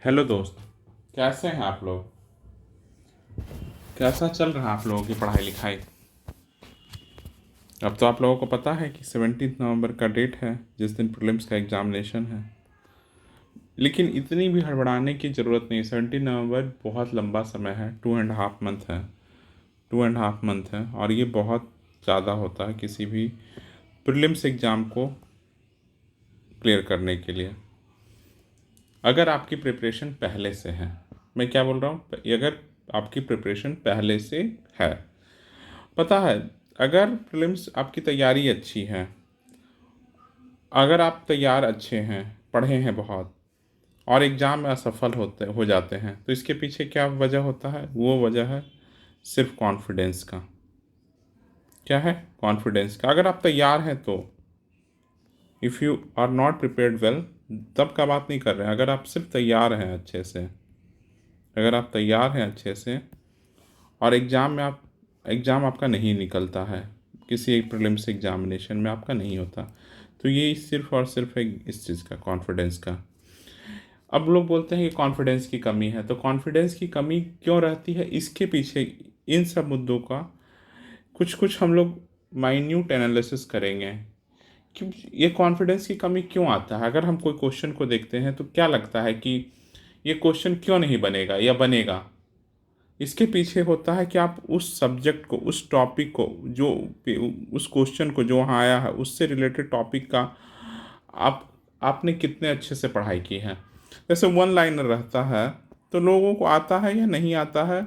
Hello दोस्त। कैसे हैं आप लोग? कैसा चल रहा है आप लोगों की पढ़ाई लिखाई? अब तो आप लोगों को पता है कि 17 नवंबर का डेट है जिस दिन प्रीलिम्स का एग्जामिनेशन है। लेकिन इतनी भी हड़बड़ाने की ज़रूरत नहीं। 17 नवंबर बहुत लंबा समय है, 2.5 मंथ है। 2.5 मंथ है और ये बहुत ज़्यादा होता है किसी भी प्रीलिम्स एग्ज़ाम को क्लियर करने के लिए। अगर आपकी प्रिपरेशन पहले से है, मैं क्या बोल रहा हूँ, अगर आपकी प्रिपरेशन पहले से है, पता है, अगर प्रीलिम्स आपकी तैयारी अच्छी है, अगर आप तैयार अच्छे हैं, पढ़े हैं बहुत, और एग्ज़ाम में असफल होते हो जाते हैं, तो इसके पीछे क्या वजह होता है? वो वजह है सिर्फ कॉन्फिडेंस का। क्या है? कॉन्फिडेंस का। अगर आप तैयार हैं तो, if you are not prepared well, तब का बात नहीं कर रहे हैं। अगर आप सिर्फ तैयार हैं अच्छे से, अगर आप तैयार हैं अच्छे से और एग्ज़ाम आपका नहीं निकलता है, किसी एक प्रीलिम्स एग्जामिनेशन में आपका नहीं होता, तो ये सिर्फ और सिर्फ है इस चीज़ का, कॉन्फिडेंस का। अब लोग बोलते हैं कि कॉन्फिडेंस की कमी है, तो कॉन्फिडेंस की कमी क्यों रहती है, इसके पीछे इन सब मुद्दों का कुछ कुछ हम लोग माइन्यूट एनालिसिस करेंगे कि ये कॉन्फिडेंस की कमी क्यों आता है। अगर हम कोई क्वेश्चन को देखते हैं तो क्या लगता है कि ये क्वेश्चन क्यों नहीं बनेगा या बनेगा? इसके पीछे होता है कि आप उस सब्जेक्ट को, उस टॉपिक को, जो उस क्वेश्चन को जो वहाँ आया है उससे रिलेटेड टॉपिक का आप आपने कितने अच्छे से पढ़ाई की है। जैसे वन लाइनर रहता है तो लोगों को आता है या नहीं आता है,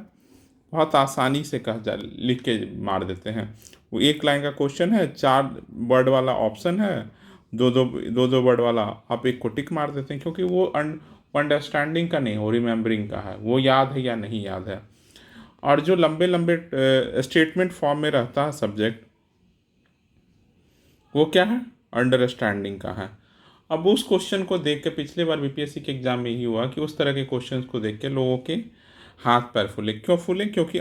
बहुत आसानी से कह जा लिख के मार देते हैं। वो एक लाइन का क्वेश्चन है, 4 वर्ड वाला ऑप्शन है, दो दो वर्ड वाला, आप एक को टिक मार देते हैं क्योंकि वो अंडरस्टैंडिंग का नहीं, वो रिमेम्बरिंग का है, वो याद है या नहीं याद है। और जो लंबे लंबे स्टेटमेंट फॉर्म में रहता है सब्जेक्ट, वो क्या है? अंडरस्टैंडिंग का है। अब उस क्वेश्चन को देख के, पिछले बार बीपीएससी के एग्जाम में ही हुआ कि उस तरह के क्वेश्चंस को देख के लोगों के हाथ पैर फूले। क्यों फूले? क्योंकि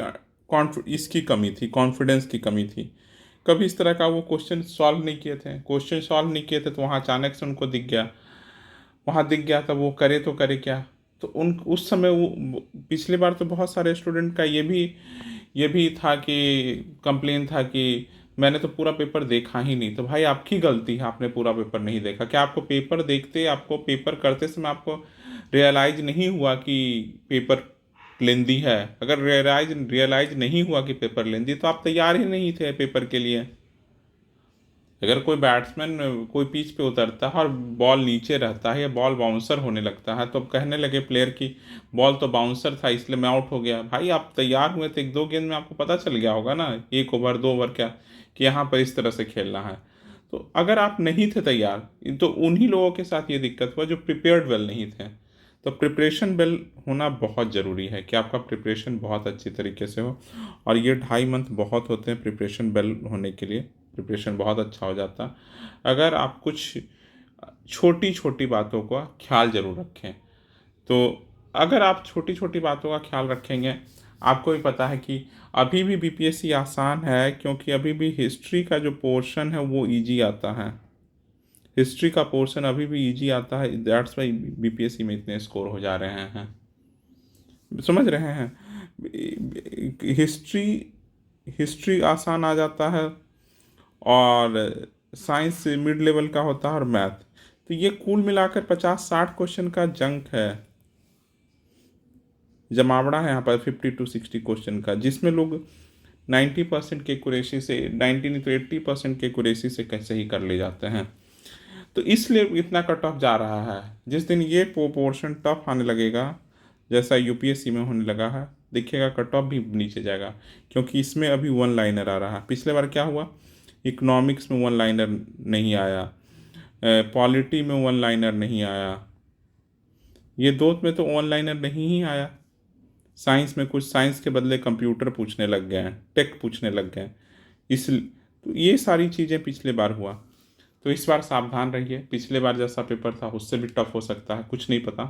इसकी कमी थी, कॉन्फिडेंस की कमी थी। कभी इस तरह का वो क्वेश्चन सॉल्व नहीं किए थे, क्वेश्चन सॉल्व नहीं किए थे, तो वहाँ अचानक से उनको दिख गया, वहाँ दिख गया, तब वो करे तो करे क्या? तो उन उस समय वो पिछली बार तो बहुत सारे स्टूडेंट का ये भी था कि कंप्लेन था कि मैंने तो पूरा पेपर देखा ही नहीं। तो भाई आपकी गलती है, आपने पूरा पेपर नहीं देखा। क्या आपको पेपर देखते, आपको पेपर करते समय आपको रियलाइज नहीं हुआ कि पेपर लेंदी है? अगर रियलाइज नहीं हुआ कि पेपर लेंदी, तो आप तैयार ही नहीं थे पेपर के लिए। अगर कोई बैट्समैन कोई पिच पे उतरता है और बॉल नीचे रहता है या बॉल बाउंसर होने लगता है, तो अब कहने लगे प्लेयर की बॉल तो बाउंसर था इसलिए मैं आउट हो गया। भाई आप तैयार हुए थे, एक दो गेंद में आपको पता चल गया होगा ना, 1 ओवर 2 ओवर क्या, कि यहाँ पर इस तरह से खेलना है। तो अगर आप नहीं थे तैयार, तो उन्हीं लोगों के साथ ये दिक्कत हुआ जो प्रिपेयर्ड वेल नहीं थे। तो प्रिपरेशन वेल होना बहुत ज़रूरी है कि आपका प्रिपरेशन बहुत अच्छी तरीके से हो। और ये 2.5 मंथ बहुत होते हैं प्रिपरेशन वेल होने के लिए, प्रिपरेशन बहुत अच्छा हो जाता। अगर आप कुछ छोटी छोटी बातों का ख्याल ज़रूर रखें, तो अगर आप छोटी छोटी बातों का ख्याल रखेंगे, आपको भी पता है कि अभी भी बीपीएससी आसान है क्योंकि अभी भी हिस्ट्री का जो पोर्शन है वो इजी आता है। हिस्ट्री का पोर्शन अभी भी इजी आता है, दैट्स वाई बीपीएससी में इतने स्कोर हो जा रहे हैं। समझ रहे हैं? हिस्ट्री हिस्ट्री आसान आ जाता है, और साइंस मिड लेवल का होता है, और मैथ। तो ये कुल मिलाकर 50-60 क्वेश्चन का जंक है, जमावड़ा है यहाँ पर 50 to 60 क्वेश्चन का, जिसमें लोग 90% के एक्यूरेसी से, 90 नहीं तो 80% के एक्यूरेसी से कैसे ही कर ले जाते हैं। तो इसलिए इतना कट ऑफ जा रहा है। जिस दिन ये पोर्शन टफ आने लगेगा, जैसा यूपीएससी में होने लगा है, देखिएगा कट ऑफ भी नीचे जाएगा, क्योंकि इसमें अभी वन लाइनर आ रहा है। पिछले बार क्या हुआ, इकोनॉमिक्स में वन लाइनर नहीं आया, पॉलिटी में वन लाइनर नहीं आया, ये दो में तो वन लाइनर नहीं ही आया। साइंस में कुछ, साइंस के बदले कंप्यूटर पूछने लग गए हैं, टेक पूछने लग गए हैं। तो ये सारी चीज़ें पिछले बार हुआ। तो इस बार सावधान रहिए, पिछले बार जैसा पेपर था उससे भी टफ हो सकता है, कुछ नहीं पता।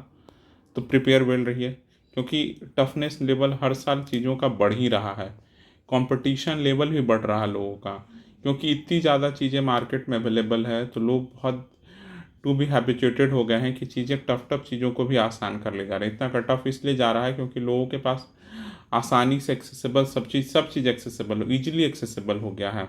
तो प्रिपेयर वेल रहिए, क्योंकि टफनेस लेवल हर साल चीज़ों का बढ़ ही रहा है, कंपटीशन लेवल भी बढ़ रहा है लोगों का, क्योंकि इतनी ज़्यादा चीज़ें मार्केट में अवेलेबल है, तो लोग बहुत टू बी हैबिचुएटेड हो गए हैं कि चीज़ें टफ चीज़ों को भी आसान कर ले जा रहे हैं। इतना टफ इसलिए जा रहा है क्योंकि लोगों के पास आसानी से एक्सेसिबल सब चीज़ एक्सेसिबल ईजिली एक्सेसिबल हो गया है।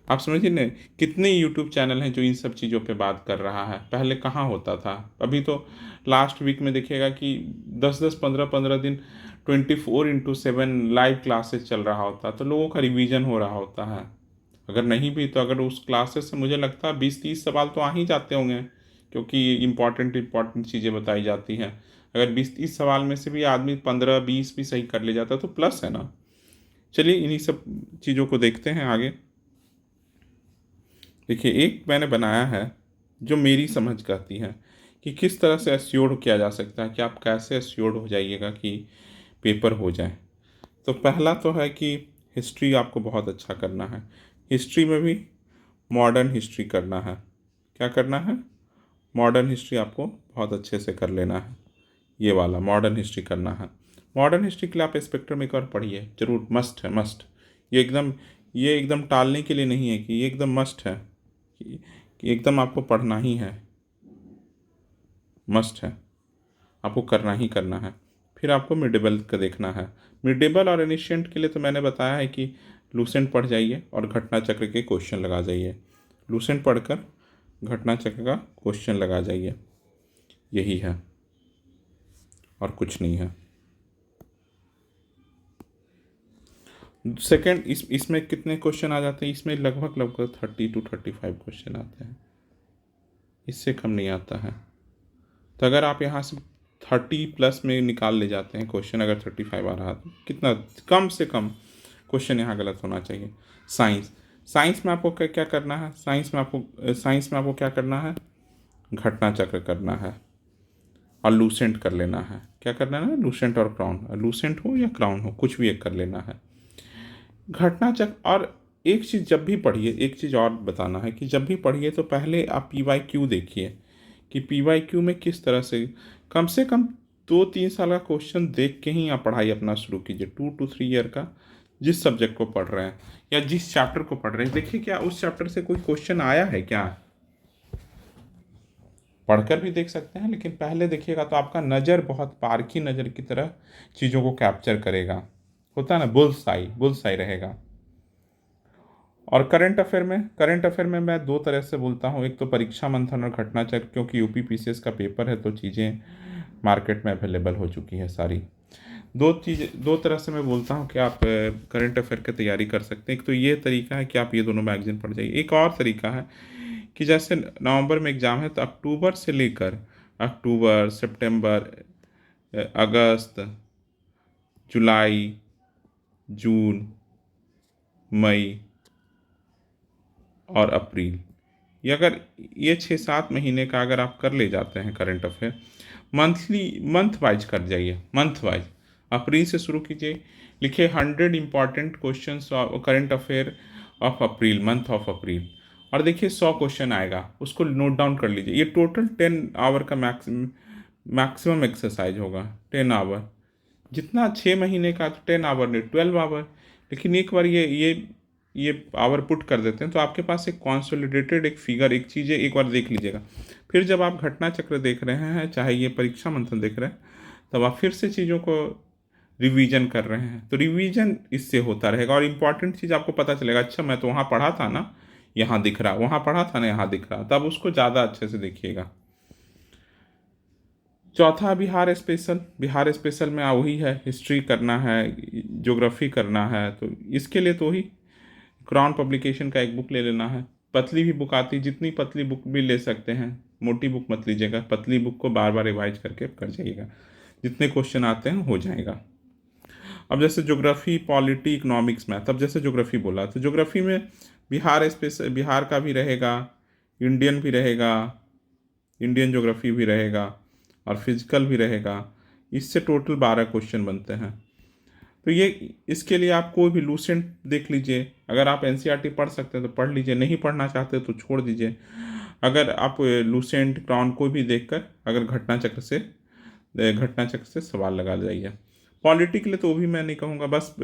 आप समझिए ना, कितने यूट्यूब चैनल हैं जो इन सब चीज़ों पे बात कर रहा है, पहले कहाँ होता था। अभी तो लास्ट वीक में देखिएगा कि 10-10 15-15 दिन 24/7 लाइव क्लासेस चल रहा होता, तो लोगों का रिवीजन हो रहा होता है। अगर नहीं भी तो अगर उस क्लासेस से मुझे लगता है 20-30 सवाल तो आ ही जाते होंगे, क्योंकि इम्पॉर्टेंट चीज़ें बताई जाती हैं। अगर 20-30 सवाल में से भी आदमी 15-20 भी सही कर ले जाता तो प्लस है ना। चलिए इन्हीं सब चीज़ों को देखते हैं आगे। देखिए, एक मैंने बनाया है जो मेरी समझ कहती है कि किस तरह से एश्योर्ड किया जा सकता है, कि आप कैसे एश्योर्ड हो जाइएगा कि पेपर हो जाए। तो पहला तो है कि हिस्ट्री आपको बहुत अच्छा करना है। हिस्ट्री में भी मॉडर्न हिस्ट्री करना है। क्या करना है? मॉडर्न हिस्ट्री आपको बहुत अच्छे से कर लेना है। ये वाला मॉडर्न हिस्ट्री करना है। मॉडर्न हिस्ट्री के लिए आप स्पेक्ट्रम एक और पढ़िए जरूर, मस्ट है, मस्ट। ये एकदम टालने के लिए नहीं है, कि ये एकदम मस्ट है, कि एकदम आपको पढ़ना ही है, मस्ट है, आपको करना ही करना है। फिर आपको मिडेबल का देखना है। मिडेबल और एनिशिएंट के लिए तो मैंने बताया है कि लूसेंट पढ़ जाइए और घटना चक्र के क्वेश्चन लगा जाइए। लूसेंट पढ़कर घटना चक्र का क्वेश्चन लगा जाइए, यही है और कुछ नहीं है। सेकंड, इसमें कितने क्वेश्चन आ जाते हैं? इसमें लगभग 30-35 क्वेश्चन आते हैं, इससे कम नहीं आता है। तो अगर आप यहाँ से 30+ में निकाल ले जाते हैं क्वेश्चन, अगर 35 आ रहा तो कितना कम से कम क्वेश्चन यहाँ गलत होना चाहिए। साइंस में आपको क्या क्या करना है? साइंस में आपको क्या करना है? घटना चक्र करना है और लूसेंट कर लेना है। क्या करना है? लूसेंट और क्राउन, लूसेंट हो या क्राउन हो, कुछ भी एक कर लेना है। घटना चक्र। और एक चीज़ जब भी पढ़िए, एक चीज़ और बताना है कि जब भी पढ़िए तो पहले आप PYQ देखिए कि PYQ में किस तरह से कम 2-3 साल का क्वेश्चन देख के ही आप पढ़ाई अपना शुरू कीजिए। 2 to 3 ईयर का, जिस सब्जेक्ट को पढ़ रहे हैं या जिस चैप्टर को पढ़ रहे हैं, देखिए क्या उस चैप्टर से कोई क्वेश्चन आया है क्या। पढ़कर भी देख सकते हैं, लेकिन पहले देखिएगा तो आपका नज़र बहुत पारखी नज़र की तरह चीज़ों को कैप्चर करेगा। होता है ना, बुल्स आई रहेगा। और करंट अफेयर में मैं दो तरह से बोलता हूँ, एक तो परीक्षा मंथन और घटना चक्र, क्योंकि यूपी PCS का पेपर है तो चीज़ें मार्केट में अवेलेबल हो चुकी है सारी। दो तरह से मैं बोलता हूँ कि आप करंट अफेयर की तैयारी कर सकते हैं। एक तो ये तरीका है कि आप ये दोनों मैगजीन पढ़ जाइए। एक और तरीका है कि जैसे नवंबर में एग्ज़ाम है तो अक्टूबर से लेकर सितंबर, अगस्त, जुलाई, जून, मई और अप्रैल, ये अगर ये 6-7 महीने का अगर आप कर ले जाते हैं करंट अफेयर, मंथ वाइज कर जाइए। मंथ वाइज अप्रैल से शुरू कीजिए, लिखिए 100 important question current affair of April, month of April, और देखिए 100 क्वेश्चन आएगा, उसको नोट डाउन कर लीजिए। ये टोटल 10 आवर का मैक्सिमम एक्सरसाइज होगा। 10 आवर, जितना 6 महीने का तो 10 आवर नहीं 12 आवर। लेकिन एक बार ये आवर पुट कर देते हैं तो आपके पास एक कॉन्सोलिडेटेड एक फिगर, एक चीज़ें एक बार देख लीजिएगा। फिर जब आप घटना चक्र देख रहे हैं, चाहे ये परीक्षा मंथन देख रहे हैं, तब आप फिर से चीज़ों को रिवीजन कर रहे हैं, तो रिवीजन इससे होता रहेगा और इम्पॉर्टेंट चीज़ आपको पता चलेगा। अच्छा, मैं तो वहाँ पढ़ा था ना, यहाँ दिख रहा, वहाँ पढ़ा था ना, यहाँ दिख रहा, तब उसको ज़्यादा अच्छे से देखिएगा। चौथा, बिहार स्पेशल में वही है, हिस्ट्री करना है, ज्योग्राफी करना है, तो इसके लिए तो ही क्राउन पब्लिकेशन का एक बुक ले लेना है। पतली भी बुक आती, जितनी पतली बुक भी ले सकते हैं, मोटी बुक मत लीजिएगा, पतली बुक को बार बार रिवाइज करके कर जाइएगा, जितने क्वेश्चन आते हैं हो जाएगा। अब जैसे ज्योग्राफी, पॉलिटी, इकोनॉमिक्स, मैथ, अब जैसे ज्योग्राफी बोला तो ज्योग्राफी में बिहार का भी रहेगा, इंडियन भी रहेगा, इंडियन ज्योग्राफी भी रहेगा और फिजिकल भी रहेगा। इससे टोटल 12 क्वेश्चन बनते हैं। तो ये इसके लिए आप कोई भी लूसेंट देख लीजिए। अगर आप NCERT पढ़ सकते हैं तो पढ़ लीजिए, नहीं पढ़ना चाहते तो छोड़ दीजिए। अगर आप लूसेंट, क्राउन कोई भी देखकर अगर घटना चक्र से सवाल लगा जाइए। पॉलिटी के लिए तो वो भी मैं नहीं कहूँगा, बस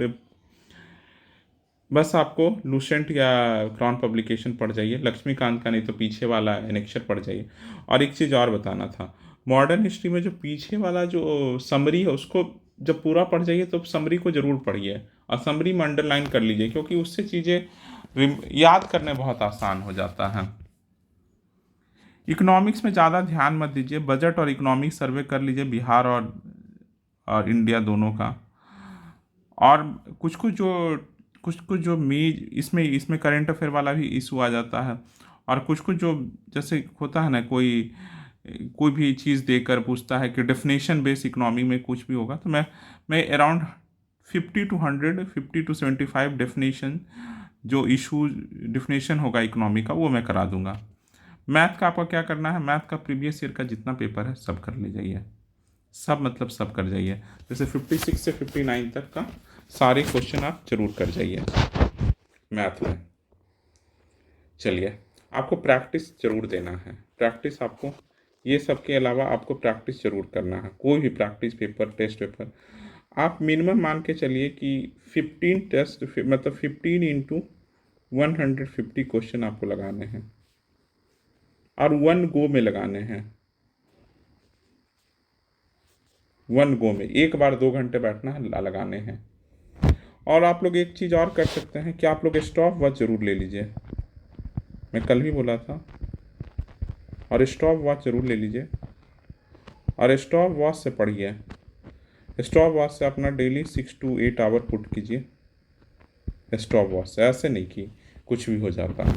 बस आपको लूसेंट या क्रॉन पब्लिकेशन पढ़ जाइए, लक्ष्मीकांत का नहीं तो पीछे वाला एनेक्चर पढ़ जाइए। और एक चीज़ और बताना था, मॉडर्न हिस्ट्री में जो पीछे वाला जो समरी है उसको जब पूरा पढ़ जाइए तो समरी को ज़रूर पढ़िए, और समरी में अंडरलाइन कर लीजिए, क्योंकि उससे चीज़ें याद करने बहुत आसान हो जाता है। इकोनॉमिक्स में ज़्यादा ध्यान मत दीजिए, बजट और इकोनॉमिक सर्वे कर लीजिए बिहार और इंडिया दोनों का। और कुछ कुछ जो मेज इसमें करंट अफेयर वाला भी इशू आ जाता है। और कुछ कुछ जो जैसे होता है ना, कोई भी चीज़ देकर पूछता है कि डेफिनेशन बेस्ड इकोनॉमी में कुछ भी होगा, तो मैं अराउंड 50 to 100, 50 to 75 डेफिनेशन जो इशू डेफिनेशन होगा इकोनॉमी का वो मैं करा दूंगा। मैथ का आपका क्या करना है, मैथ का प्रीवियस ईयर का जितना पेपर है सब कर ले जाइए, सब मतलब सब कर जाइए। जैसे 56 से 59 तक का सारे क्वेश्चन आप जरूर कर जाइए मैथ में। चलिए, आपको प्रैक्टिस जरूर देना है, प्रैक्टिस आपको ये सब के अलावा आपको प्रैक्टिस जरूर करना है। कोई भी प्रैक्टिस पेपर, टेस्ट पेपर आप मिनिमम मान के चलिए कि 15 टेस्ट, मतलब 15 into 150 क्वेश्चन आपको लगाने हैं, और वन गो में लगाने हैं। वन गो में एक बार 2 घंटे बैठना है, लगाने हैं। और आप लोग एक चीज़ और कर सकते हैं कि आप लोग स्टॉप वॉच ज़रूर ले लीजिए, मैं कल भी बोला था, और स्टॉप वॉच ज़रूर ले लीजिए। और स्टॉप वॉच से पढ़िए, स्टॉप वॉच से अपना डेली 6 to 8 आवर पुट कीजिए। स्टॉप वॉच से ऐसे नहीं कि कुछ भी हो जाता है,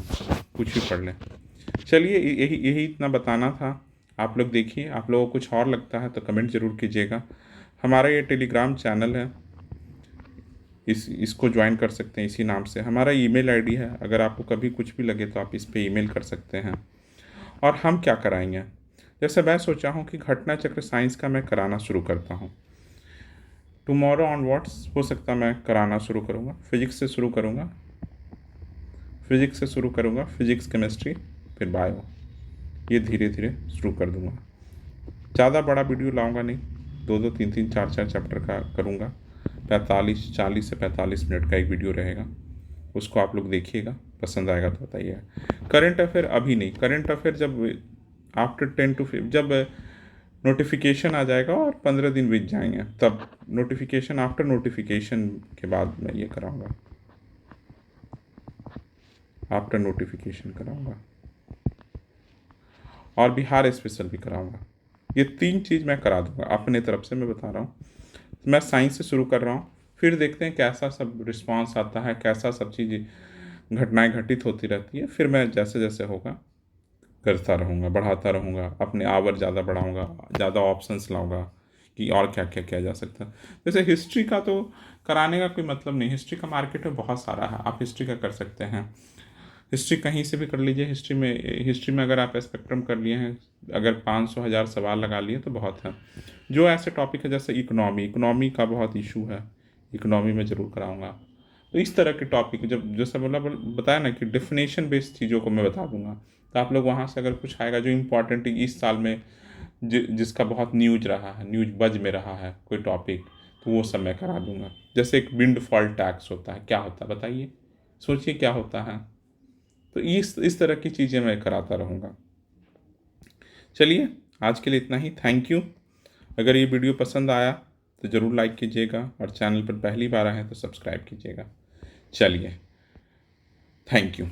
कुछ भी पढ़ लें। चलिए, यही यही इतना बताना था। आप लोग देखिए, आप लोगों को कुछ और लगता है तो कमेंट ज़रूर कीजिएगा। हमारा ये टेलीग्राम चैनल है, इसको ज्वाइन कर सकते हैं, इसी नाम से हमारा ईमेल आईडी है। अगर आपको कभी कुछ भी लगे तो आप इस पे ईमेल कर सकते हैं। और हम क्या कराएंगे, जैसे मैं सोचा हूँ कि घटना चक्र साइंस का मैं कराना शुरू करता हूँ। टुमारो ऑनवर्ड्स हो सकता मैं कराना शुरू करूँगा, फिजिक्स से शुरू करूँगा, फिजिक्स केमिस्ट्री फिर बायो, ये धीरे धीरे शुरू कर दूँगा। ज़्यादा बड़ा वीडियो लाऊंगा नहीं, 2-2, 3-3, 4-4 चैप्टर का करूँगा। 40 से 45 मिनट का एक वीडियो रहेगा, उसको आप लोग देखिएगा, पसंद आएगा तो बताइएगा। करंट अफेयर अभी नहीं, करंट अफेयर जब आफ्टर 10 to 5 जब नोटिफिकेशन आ जाएगा और 15 दिन बीत जाएंगे, तब नोटिफिकेशन, आफ्टर नोटिफिकेशन के बाद मैं ये कराऊंगा, आफ्टर नोटिफिकेशन कराऊंगा। और बिहार स्पेशल भी कराऊंगा। ये 3 चीज़ मैं करा दूंगा अपने तरफ से, मैं बता रहा हूँ। मैं साइंस से शुरू कर रहा हूँ, फिर देखते हैं कैसा सब रिस्पांस आता है, कैसा सब चीज़ घटनाएं घटित होती रहती है, फिर मैं जैसे जैसे होगा करता रहूँगा, बढ़ाता रहूँगा, अपने आवर ज़्यादा बढ़ाऊँगा, ज़्यादा ऑप्शंस लाऊंगा कि और क्या क्या किया जा सकता है। जैसे हिस्ट्री का तो कराने का कोई मतलब नहीं, हिस्ट्री का मार्केट में बहुत सारा है, आप हिस्ट्री का कर सकते हैं। हिस्ट्री कहीं से भी कर लीजिए। हिस्ट्री में अगर आप स्पेक्ट्रम कर लिए हैं, अगर 500 1000 सवाल लगा लिए तो बहुत है। जो ऐसे टॉपिक है जैसे इकोनॉमी का बहुत इशू है, इकोनॉमी में ज़रूर कराऊंगा। तो इस तरह के टॉपिक, जब जैसे बताया ना कि डेफिनेशन बेस्ड चीज़ों को मैं बता दूंगा, तो आप लोग वहाँ से अगर कुछ आएगा जो इम्पोर्टेंट इस साल में जिसका बहुत न्यूज रहा है, न्यूज बज में रहा है कोई टॉपिक, तो वो सब मैं करा दूंगा। जैसे एक विंड फॉल टैक्स होता है, क्या होता है बताइए, सोचिए क्या होता है। तो इस तरह की चीज़ें मैं कराता रहूँगा। चलिए, आज के लिए इतना ही, थैंक यू। अगर ये वीडियो पसंद आया तो ज़रूर लाइक कीजिएगा, और चैनल पर पहली बार आए हैं तो सब्सक्राइब कीजिएगा। चलिए, थैंक यू।